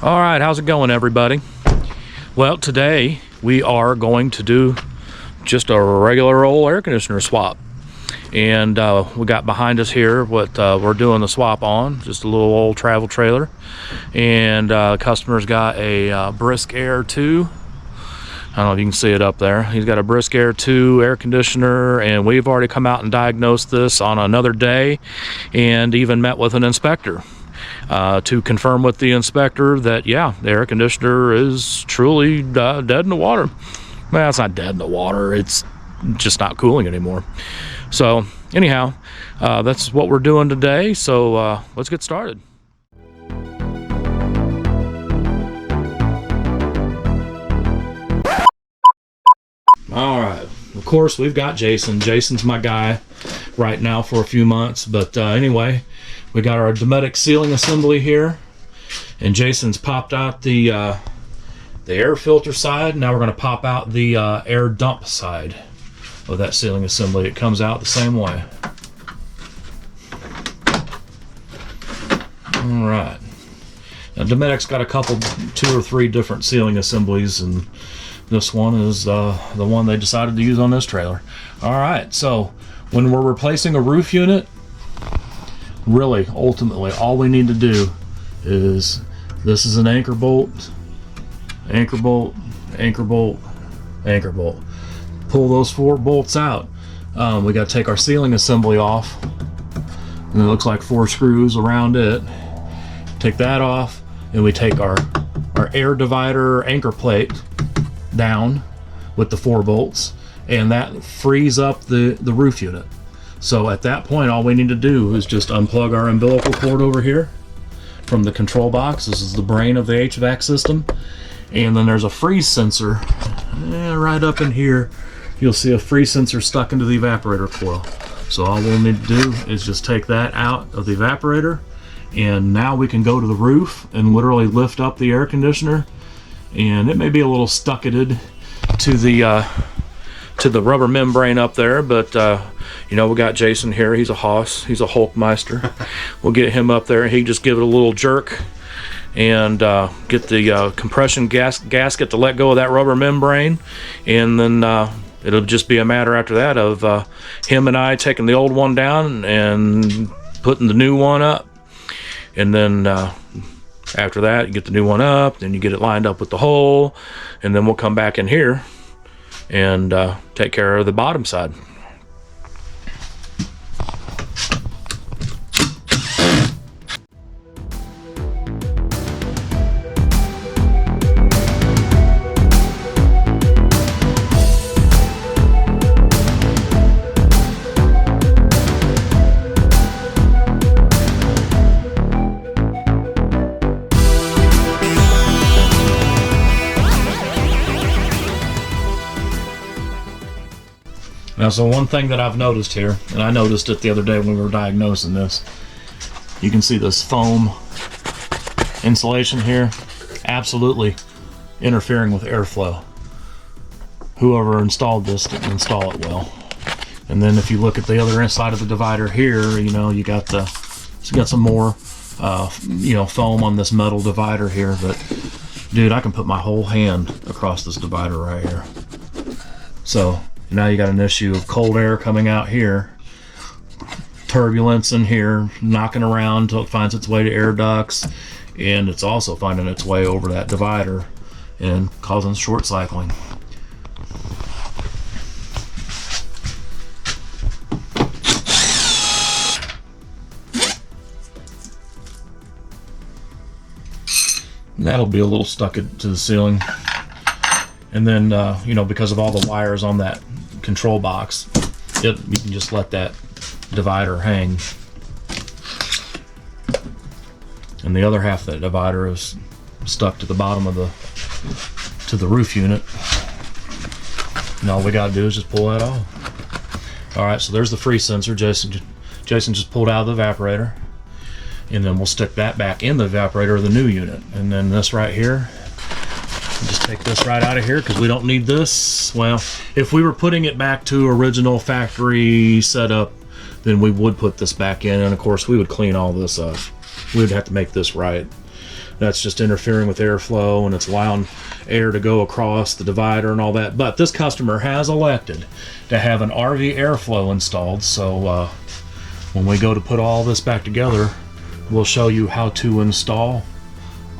All right, how's it going, everybody? Well, today we are going to do just a regular old air conditioner swap. And we got behind us here what we're doing the swap on, just a little old travel trailer. And customer's got a Brisk Air II. I don't know if you can see it up there. He's got a Brisk Air II air conditioner, and we've already come out and diagnosed this on another day and even met with an inspector to confirm with the inspector that, yeah, the air conditioner is truly dead in the water. Well, it's not dead in the water. It's just not cooling anymore. So anyhow, that's what we're doing today. So let's get started. All right, of course we've got Jason. Jason's my guy right now for a few months, but anyway, we got our Dometic sealing assembly here, and Jason's popped out the air filter side. Now we're going to pop out the air dump side of that sealing assembly. It comes out the same way. All right, now Dometic's got a couple, 2 or 3 different sealing assemblies, and this one is the one they decided to use on this trailer. All right, so when we're replacing a roof unit, really, ultimately, all we need to do is, this is an anchor bolt, anchor bolt, anchor bolt, anchor bolt. Pull those 4 bolts out. We got to take our sealing assembly off, and it looks like 4 screws around it. Take that off, and we take our air divider anchor plate down with the 4 bolts, and that frees up the roof unit. So at that point, all we need to do is just unplug our umbilical cord over here from the control box. This is the brain of the HVAC system. And then there's a freeze sensor right up in here. You'll see a freeze sensor stuck into the evaporator coil. So all we'll need to do is just take that out of the evaporator, and now we can go to the roof and literally lift up the air conditioner. And it may be a little stucketed to the rubber membrane up there, but you know, we got Jason here. He's a hoss. He's a Hulkmeister. We'll get him up there, and he just give it a little jerk and get the compression gasket to let go of that rubber membrane, and then it'll just be a matter after that of him and I taking the old one down and putting the new one up, and then after that, you get the new one up, then you get it lined up with the hole, and then we'll come back in here and take care of the bottom side. Now, so one thing that I've noticed here, and I noticed it the other day when we were diagnosing this, you can see this foam insulation here absolutely interfering with airflow. Whoever installed this didn't install it well. And then if you look at the other side of the divider here, you know, you got some more you know, foam on this metal divider here. But dude, I can put my whole hand across this divider right here. So now you got an issue of cold air coming out here, turbulence in here, knocking around until it finds its way to air ducts, and it's also finding its way over that divider and causing short cycling. And that'll be a little stuck to the ceiling. And then, you know, because of all the wires on that control box, you can just let that divider hang. And the other half of that divider is stuck to the bottom of the roof unit. And all we got to do is just pull that off. All right, so there's the freeze sensor. Jason just pulled out of the evaporator. And then we'll stick that back in the evaporator of the new unit. And then this right here, just take this right out of here because we don't need this. Well, if we were putting it back to original factory setup, then we would put this back in, and of course we would clean all this up. We would have to make this right. That's just interfering with airflow, and it's allowing air to go across the divider and all that. But this customer has elected to have an RV airflow installed, so when we go to put all this back together, we'll show you how to install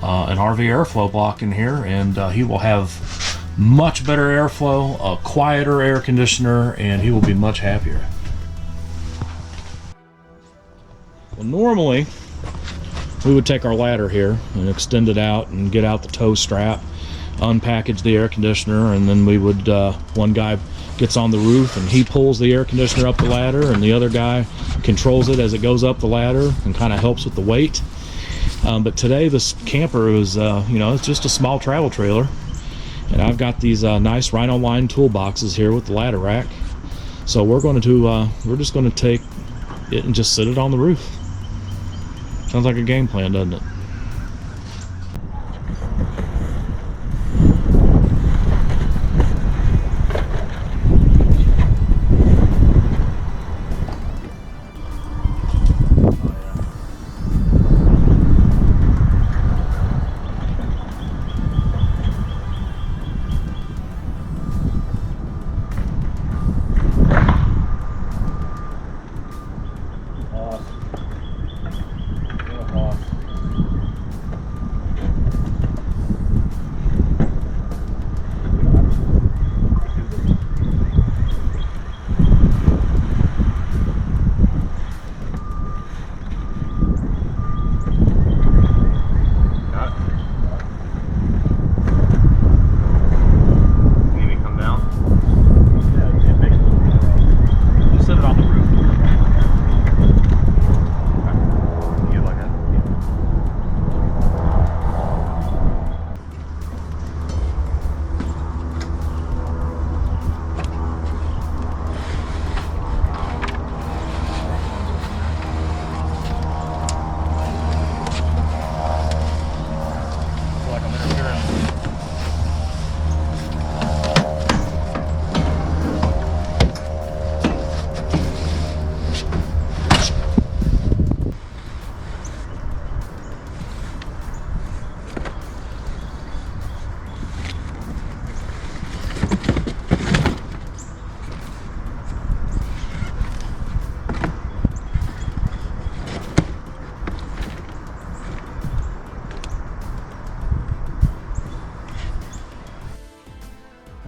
an RV airflow block in here, and he will have much better airflow, a quieter air conditioner, and he will be much happier. Well, normally we would take our ladder here and extend it out and get out the tow strap, unpackage the air conditioner, and then we would, one guy gets on the roof and he pulls the air conditioner up the ladder, and the other guy controls it as it goes up the ladder and kind of helps with the weight. But today this camper is, you know, it's just a small travel trailer, and I've got these nice Rhino line toolboxes here with the ladder rack. So we're going to, we're just going to take it and just sit it on the roof. Sounds like a game plan, doesn't it?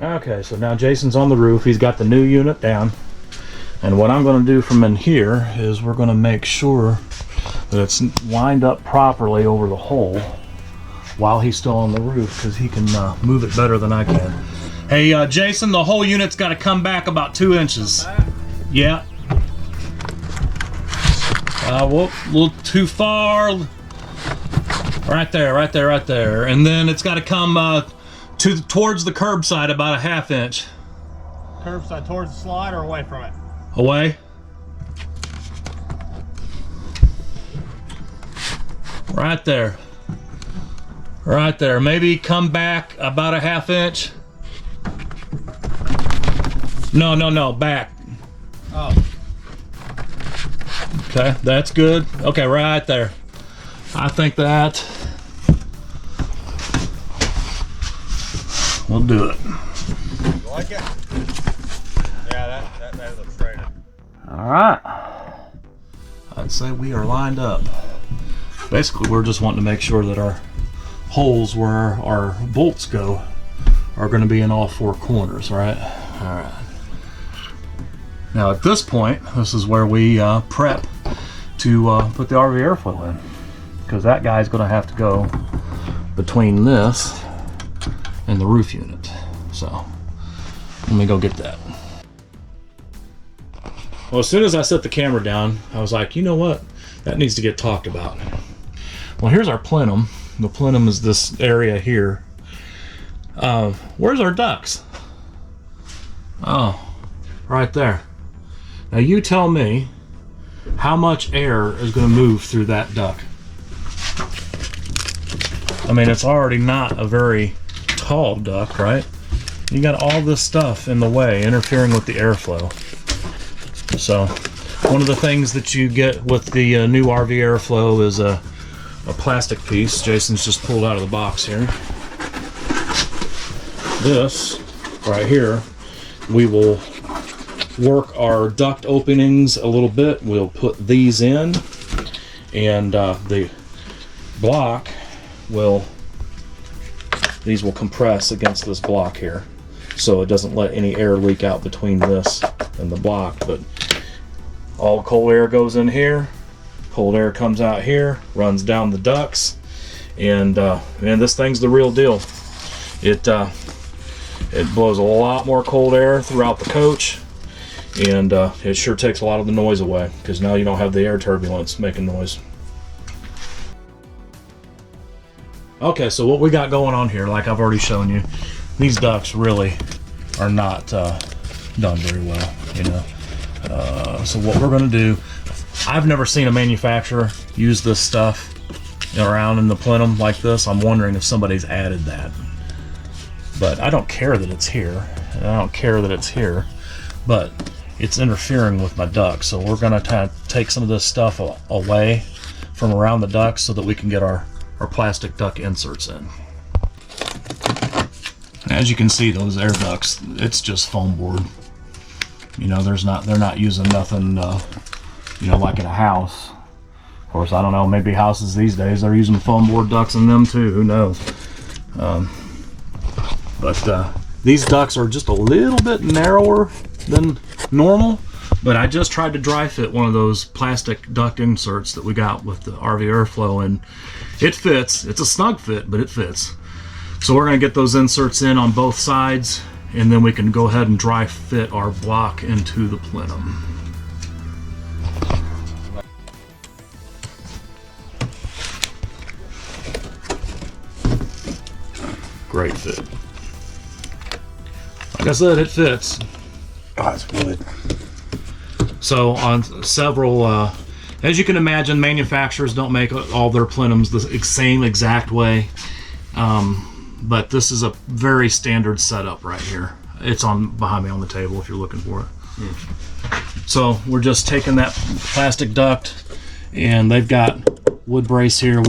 Okay, so now Jason's on the roof. He's got the new unit down. And what I'm going to do from in here is we're going to make sure that it's lined up properly over the hole while he's still on the roof, because he can move it better than I can. Hey, Jason, the whole unit's got to come back about 2 inches. Yeah. Whoop, a little too far. Right there, right there, right there. And then it's got to come towards the curb side about a ½ inch. Curb side towards the slide or away from it? Away. Right there. Right there. Maybe come back about a ½ inch. No, no, no, back. Oh. Okay, that's good. Okay, right there. I think that we'll do it. You like it? Yeah, that looks great. All right. I'd say we are lined up. Basically, we're just wanting to make sure that our holes where our bolts go are going to be in all 4 corners, right? All right. Now at this point, this is where we prep to put the RV airflow in, because that guy's going to have to go between this and the roof unit. So let me go get that. Well, as soon as I set the camera down, I was like, you know what? That needs to get talked about. Well, here's our plenum. The plenum is this area here. Where's our ducts? Oh, right there. Now you tell me how much air is going to move through that duct. I mean, it's already not a very tall duct, right? You got all this stuff in the way, interfering with the airflow. So one of the things that you get with the new RV airflow is a a plastic piece Jason's just pulled out of the box here. This right here, we will work our duct openings a little bit. We'll put these in, and the block these will compress against this block here, so it doesn't let any air leak out between this and the block. But all cold air goes in here, cold air comes out here, runs down the ducts, and this thing's the real deal. It blows a lot more cold air throughout the coach, and it sure takes a lot of the noise away, because now you don't have the air turbulence making noise. Okay, so what we got going on here, like I've already shown you, these ducts really are not done very well, you know. So what we're going to do, I've never seen a manufacturer use this stuff around in the plenum like this. I'm wondering if somebody's added that. But I don't care that it's here, and I don't care that it's here, but it's interfering with my ducts. So we're going to take some of this stuff away from around the ducts so that we can get our plastic duct inserts in. As you can see, those air ducts, it's just foam board. You know, they're not using nothing, you know, like in a house. Of course, I don't know, maybe houses these days they're using foam board ducts in them too, who knows. But these ducts are just a little bit narrower than normal, but I just tried to dry fit one of those plastic duct inserts that we got with the RV airflow, and it fits. It's a snug fit, but it fits. So we're going to get those inserts in on both sides, and then we can go ahead and dry fit our block into the plenum. Great fit. Like I said, it fits. Oh, that's good. So on several, as you can imagine, manufacturers don't make all their plenums the same exact way. But this is a very standard setup right here. It's on behind me on the table if you're looking for it. So we're just taking that plastic duct, and they've got wood brace here,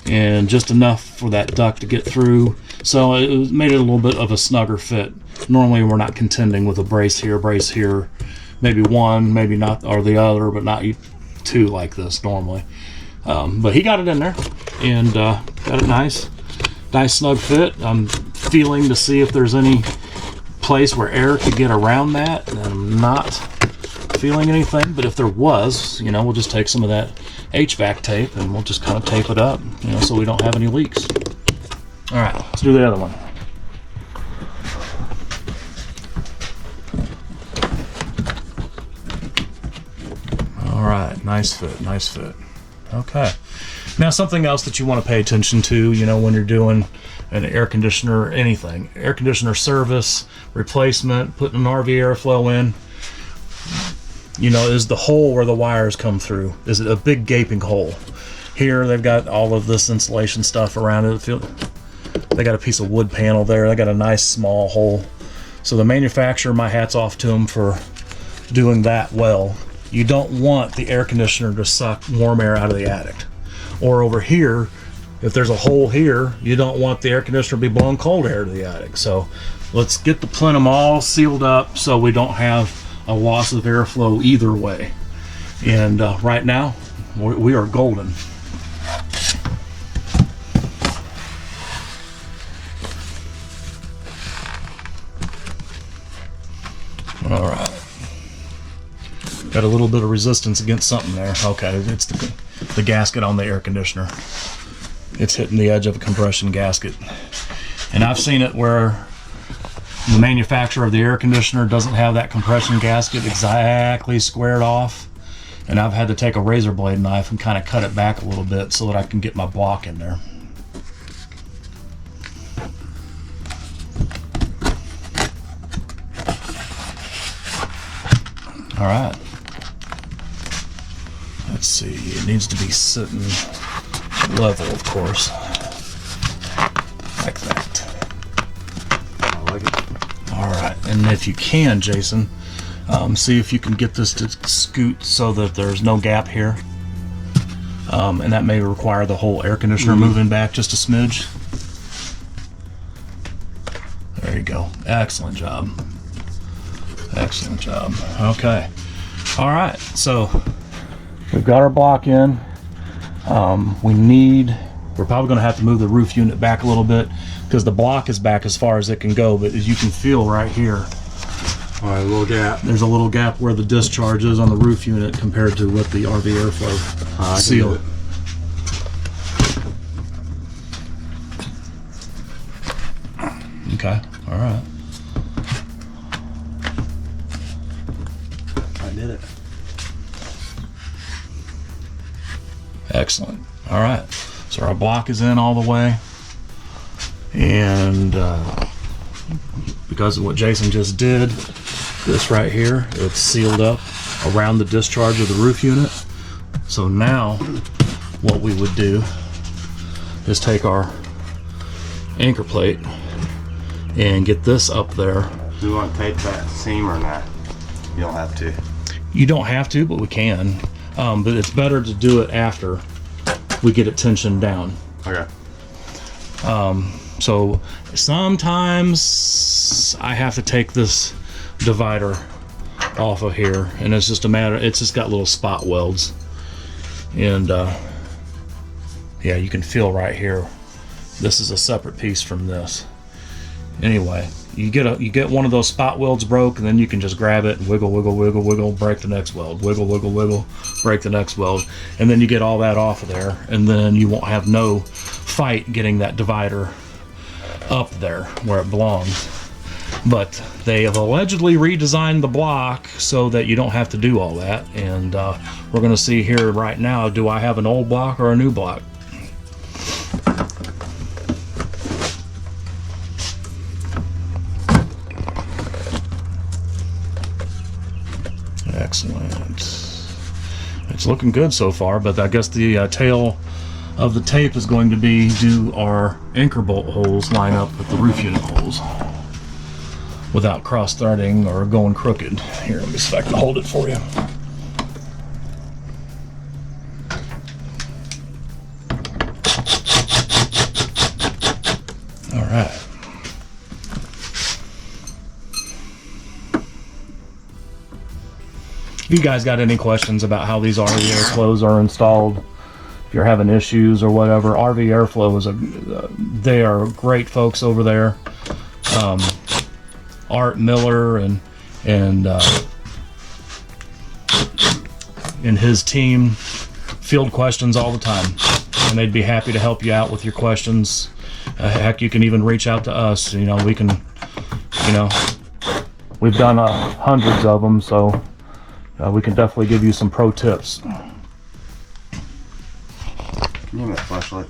and just enough for that duct to get through. So it made it a little bit of a snugger fit. Normally we're not contending with a brace here, maybe one, maybe not, or the other, but not two like this normally. But he got it in there, and got it nice snug fit. I'm feeling to see if there's any place where air could get around that, and I'm not feeling anything, but if there was, you know, we'll just take some of that HVAC tape and we'll just kind of tape it up, you know, so we don't have any leaks. All right, let's do the other one. All right, nice fit. Okay. Now, something else that you want to pay attention to, you know, when you're doing an air conditioner or anything, air conditioner service, replacement, putting an RV airflow in, you know, is the hole where the wires come through, is it a big gaping hole? Here, they've got all of this insulation stuff around it. They got a piece of wood panel there. They got a nice small hole. So the manufacturer, my hat's off to them for doing that well. You don't want the air conditioner to suck warm air out of the attic. Or over here, if there's a hole here, you don't want the air conditioner to be blowing cold air to the attic. So let's get the plenum all sealed up so we don't have a loss of airflow either way. And right now, we are golden. All right. Got a little bit of resistance against something there. Okay, it's the gasket on the air conditioner. It's hitting the edge of a compression gasket. And I've seen it where the manufacturer of the air conditioner doesn't have that compression gasket exactly squared off. And I've had to take a razor blade knife and kind of cut it back a little bit so that I can get my block in there. All right. Let's see, it needs to be sitting level, of course, like that. I like it. All right, and if you can, Jason, see if you can get this to scoot so that there's no gap here. and that may require the whole air conditioner moving back just a smidge. There you go. Excellent job. Excellent job. Okay. All right. So we've got our block in. We're probably going to have to move the roof unit back a little bit because the block is back as far as it can go. But as you can feel right here, All right, a little gap. there's a little gap where the discharge is on the roof unit compared to what the RV airflow seal. Okay. All right. I did it. Excellent. All right. So our block is in all the way. And because of what Jason just did, this right here, it's sealed up around the discharge of the roof unit. So now what we would do is take our anchor plate and get this up there. Do you want to tape that seam or not? You don't have to. You don't have to, but we can. But it's better to do it after we get it tensioned down. Okay. So sometimes I have to take this divider off of here, and it's just a matter, it's just got little spot welds. And yeah, you can feel right here, this is a separate piece from this. Anyway, you get one of those spot welds broke, and then you can just grab it and wiggle, wiggle, wiggle, wiggle, break the next weld, wiggle, wiggle, wiggle, break the next weld, and then you get all that off of there, and then you won't have no fight getting that divider up there where it belongs. But they have allegedly redesigned the block so that you don't have to do all that, and we're going to see here right now, do I have an old block or a new block? Excellent. It's looking good so far, but I guess the tail of the tape is going to be, do our anchor bolt holes line up with the roof unit holes without cross-threading or going crooked. Here, let me see if I can hold it for you. All right. If you guys got any questions about how these RV airflows are installed, if you're having issues or whatever, RV Airflow is they are great folks over there. Art Miller and his team field questions all the time, and they'd be happy to help you out with your questions. Heck, you can even reach out to us. You know, we can, you know, we've done hundreds of them, so we can definitely give you some pro tips. Can you give me a flashlight?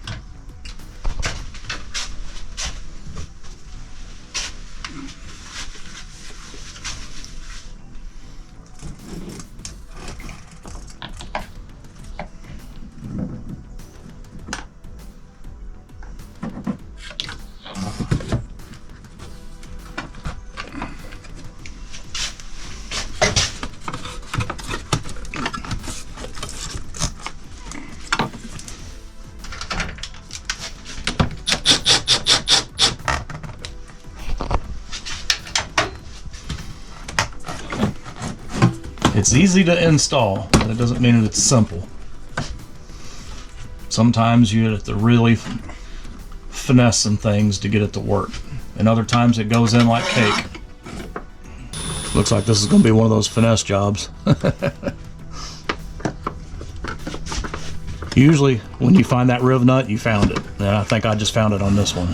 It's easy to install, but it doesn't mean that it's simple. Sometimes you have to really finesse some things to get it to work, and other times it goes in like cake. Looks like this is going to be one of those finesse jobs. Usually when you find that riv nut, you found it. And I think I just found it on this one.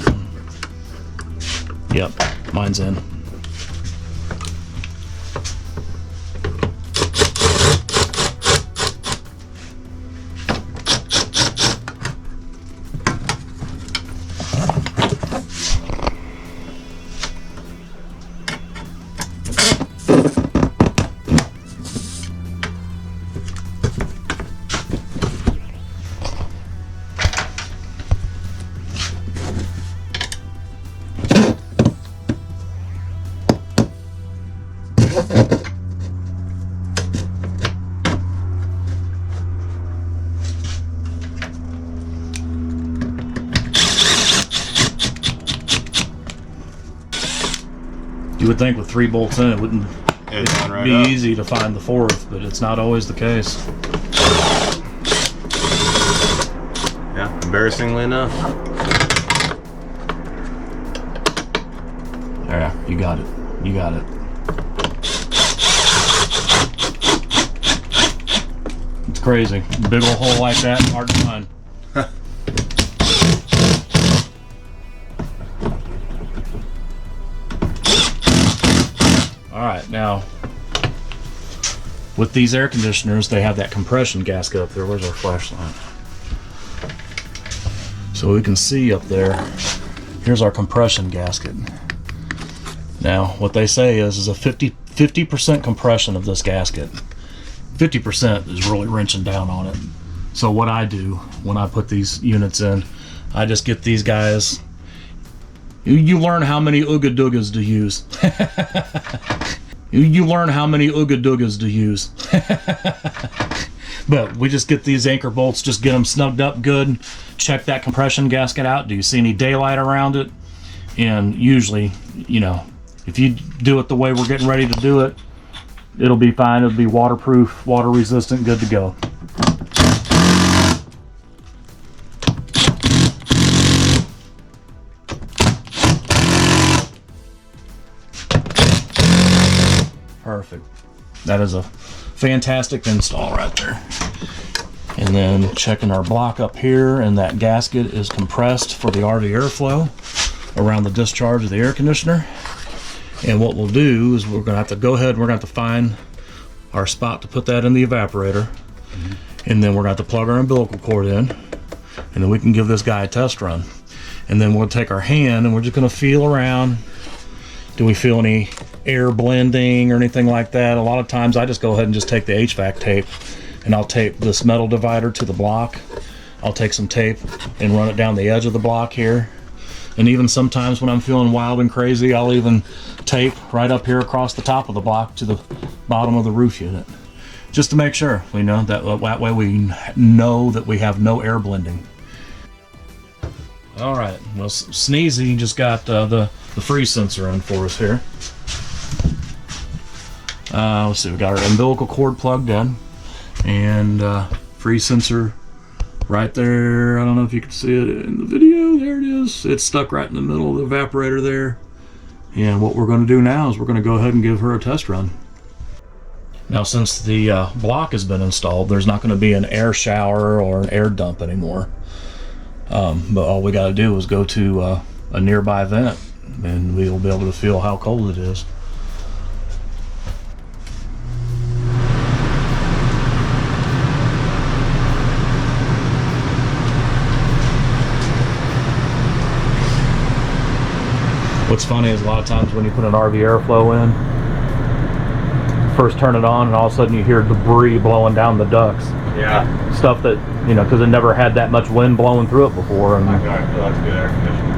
Yep, mine's in. You would think with 3 bolts in, it wouldn't Right be up. easy to find the 4th, but it's not always the case. Yeah, embarrassingly enough. Yeah, you got it. You got it. It's crazy. Big old hole like that, hard to find. Alright, now with these air conditioners, they have that compression gasket up there. Where's our flashlight? So we can see up there, here's our compression gasket. Now, what they say is a 50% compression of this gasket. 50% is really wrenching down on it. So what I do when I put these units in, I just get these guys. You learn how many Ooga Doogas to use. You learn how many Ooga Doogas to use. But we just get these anchor bolts, just get them snugged up good, check that compression gasket out. Do you see any daylight around it? And usually, you know, if you do it the way we're getting ready to do it, it'll be fine. It'll be waterproof, water resistant, good to go. Perfect. That is a fantastic install right there. And then checking our block up here, and that gasket is compressed for the RV airflow around the discharge of the air conditioner. And what we'll do is we're gonna have to go ahead and we're gonna have to find our spot to put that in the evaporator. And then we're gonna have to plug our umbilical cord in, and then we can give this guy a test run. And then we'll take our hand and we're just gonna feel around. Do we feel any air blending or anything like that? A lot of times I just go ahead and just take the HVAC tape, and I'll tape this metal divider to the block. I'll take some tape and run it down the edge of the block here. And even sometimes when I'm feeling wild and crazy, I'll even tape right up here across the top of the block to the bottom of the roof unit, just to make sure we know that way we know that we have no air blending. All right, well, Sneezy just got the freeze sensor in for us here. Let's see, we got our umbilical cord plugged in, and freeze sensor right there. I don't know if you can see it in the video. There it is. It's stuck right in the middle of the evaporator there. And what we're going to do now is we're going to go ahead and give her a test run. Now, since the block has been installed, there's not going to be an air shower or an air dump anymore. But all we got to do is go to a nearby vent, and we'll be able to feel how cold it is. What's funny is a lot of times when you put an RV airflow in, first turn it on and all of a sudden you hear debris blowing down the ducts. Yeah. Stuff that, you know, because it never had that much wind blowing through it before. And I feel that's good air conditioning.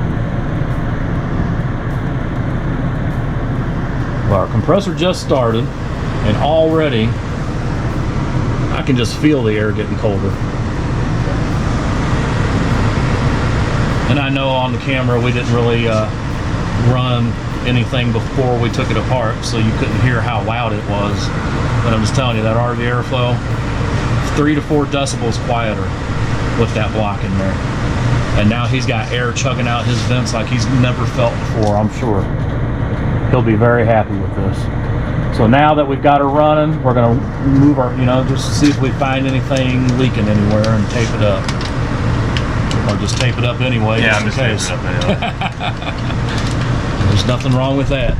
well, our compressor just started, and already I can just feel the air getting colder. And I know on the camera we didn't really run anything before we took it apart, so you couldn't hear how loud it was. But I'm just telling you, that RV airflow, 3 to 4 decibels quieter with that block in there. And now he's got air chugging out his vents like he's never felt before, I'm sure. He'll be very happy with this. So now that we've got her running, we're gonna move our, you know, just to see if we find anything leaking anywhere and tape it up. Or just tape it up anyway, Yeah, just I'm in just case. taping it up anyway. There's nothing wrong with that.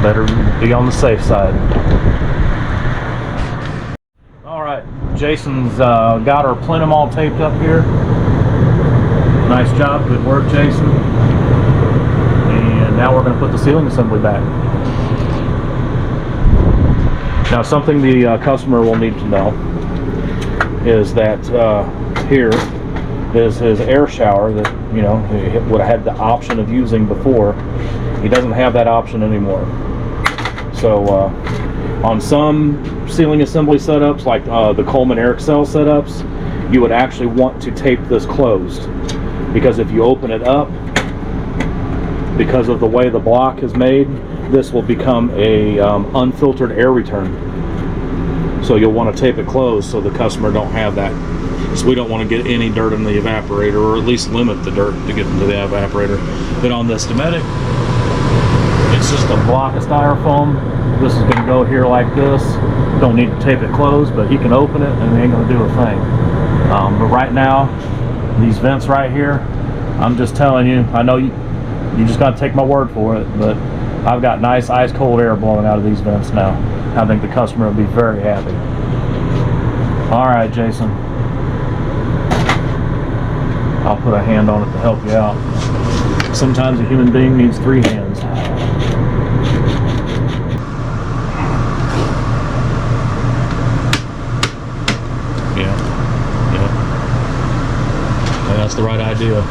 Better be on the safe side. All right, Jason's got our plenum all taped up here. Nice job, good work, Jason. And now we're going to put the ceiling assembly back. Now, something the customer will need to know is that here is his air shower that, you know, he would have had the option of using before. He doesn't have that option anymore. So on some ceiling assembly setups, like the Coleman Air XL setups, you would actually want to tape this closed, because if you open it up, because of the way the block is made, this will become a unfiltered air return. So you'll want to tape it closed so the customer don't have that. So we don't want to get any dirt in the evaporator, or at least limit the dirt to get into the evaporator. But on this Dometic, it's just a block of styrofoam. This is going to go here like this. Don't need to tape it closed, but he can open it and it ain't going to do a thing. But right now, these vents right here, I'm just telling you, I know you just got to take my word for it, but I've got nice ice cold air blowing out of these vents now. I think the customer will be very happy. All right, Jason. I'll put a hand on it to help you out. Sometimes a human being needs 3 hands. Yeah. That's the right idea.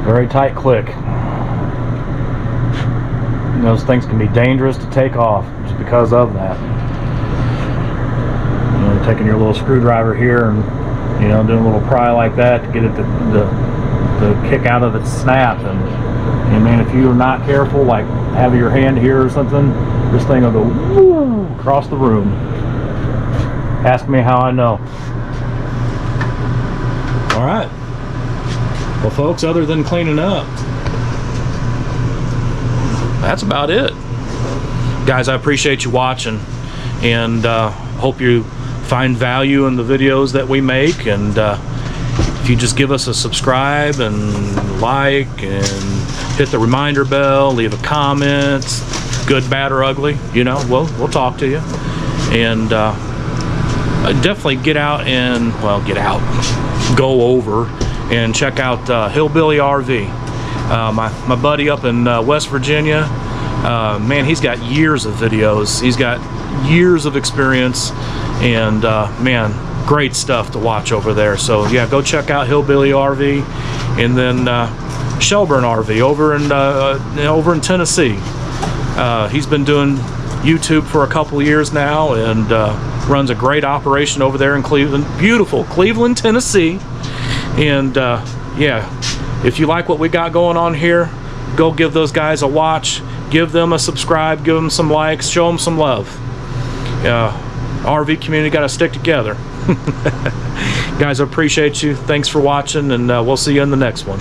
Very tight click. And those things can be dangerous to take off just because of that. You know, taking your little screwdriver here and, you know, doing a little pry like that to get it to kick out of its snap. And man, if you're not careful, like having your hand here or something, this thing will go woo, across the room. Ask me how I know. All right. Well, folks, other than cleaning up, that's about it. Guys, I appreciate you watching, and hope you find value in the videos that we make. And if you just give us a subscribe and like and hit the reminder bell, leave a comment, good, bad, or ugly, you know, we'll talk to you. And definitely go over and check out Hillbilly RV. My buddy up in West Virginia, man, he's got years of videos. He's got years of experience, and man, great stuff to watch over there. So yeah, go check out Hillbilly RV, and then Shelburne RV over in Tennessee. He's been doing YouTube for a couple of years now, and runs a great operation over there in Cleveland, beautiful Cleveland, Tennessee. And yeah, if you like what we got going on here, go give those guys a watch, give them a subscribe, give them some likes, show them some love. RV community got to stick together. Guys, I appreciate you. Thanks for watching, and we'll see you in the next one.